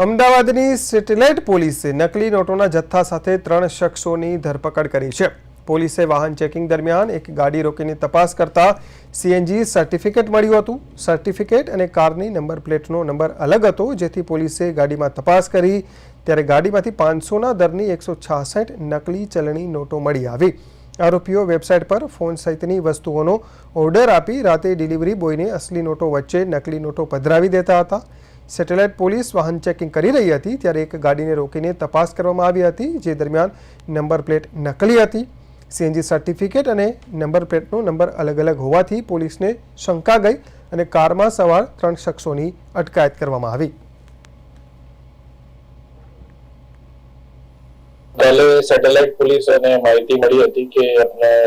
અમદાવાદની સેટેલાઇટ પોલીસે નકલી નોટોના જથ્થા સાથે 3 શખ્સોની ધરપકડ કરી છે। પોલીસે વાહન ચેકિંગ દરમિયાન એક ગાડી રોકીને તપાસ કરતા સીએનજી સર્ટિફિકેટ મળ્યું હતું। સર્ટિફિકેટ અને કારની નંબર પ્લેટનો નંબર અલગ હતો, જેથી પોલીસે ગાડીમાં તપાસ કરી ત્યારે ગાડીમાંથી 500ના દરની 166 નકલી ચલણી નોટો મળી આવી। આરોપીઓ વેબસાઇટ પર ફોન સહિતની વસ્તુઓનો ઓર્ડર આપી રાતે ડિલિવરી બોયને અસલી નોટો વચ્ચે નકલી નોટો પધરાવી દેતા હતા। સેટેલાઇટ પોલીસ વાહન ચેકિંગ કરી રહી હતી ત્યારે એક ગાડીને રોકીને તપાસ કરવામાં આવી હતી, જે દરમિયાન નંબર પ્લેટ નકલી હતી। સીએનજી સર્ટિફિકેટ અને નંબર પ્લેટનો નંબર અલગ અલગ હોવાથી પોલીસને શંકા ગઈ અને કારમાં સવાર 3 શખ્સોની અટકાયત કરવામાં આવી। पहले सैटेलाइट पुलिस ने माहिती मળી હતી કે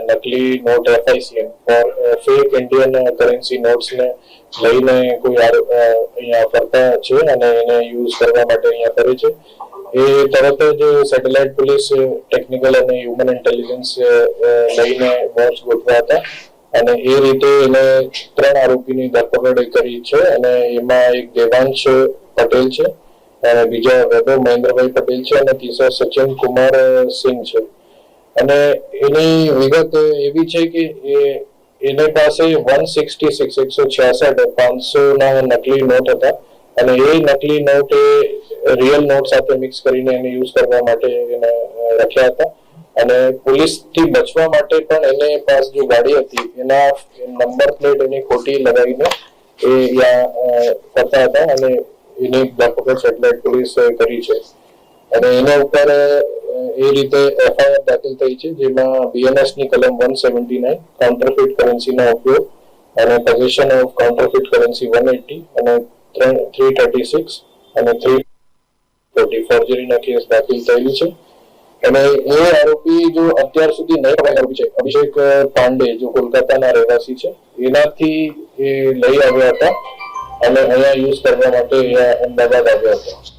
નકલી નોટ FICN और फेक इंडियन करेंसी नोट्स ने લઈને કોઈ અહીંયા ફરતા છે અને એને યુઝ કરવા માટે અહીંયા કરે છે। એ તરત જ સેટેલાઇટ પોલીસ ટેકનિકલ અને હ્યુમન ઇન્ટેલિજન્સ લઈને વોચ ગોઠવ્યા હતા અને એ રીતે એને 3 આરોપીની ધરપકડ કરી છે અને એમાં એક દેવાંશ પટેલ છે અને બીજા વૈભવ મહેન્દ્રભાઈ પટેલ છે અને ત્રીજો સચિન કુમાર સિંહ છે। અને એની વિગત એવી છે કે એની પાસે 166 166 500ના નકલી નોટ હતા અને એ નકલી નોટ રિયલ નોટ સાથે મિક્સ કરીને એને યુઝ કરવા માટે એને રાખ્યા હતા અને પોલીસથી બચવા માટે પણ એને પાસ જો ગાડી હતી એના નંબર પ્લેટ એની ખોટી લગાવીને એ કરતા હતા અને એની ધરપકડ સેટેલાઇટ પોલીસ કરી છે અને એના ઉપર એ રીતે એફઆઈઆર દાખલ થઈ છે, જેમાં બીએનએસની કલમ 179 કાઉન્ટરફીટ કરન્સીનો ઉપયોગ અને પોઝિશન ઓફ કાઉન્ટરફીટ કરન્સી 180 અને 336 અને 340 ફોર્જરીના કેસ દાખલ થયેલી છે અને એ આરોપી જો અત્યાર સુધી નહીં પકડાયેલ આરોપી છે અભિષેક પાંડે, જો કોલકાતાના રહેવાસી છે, એનાથી એ લઈ આવ્યા હતા અને અહીંયા યુઝ કરવા માટે અહીંયા અમદાવાદ આવ્યા હતા।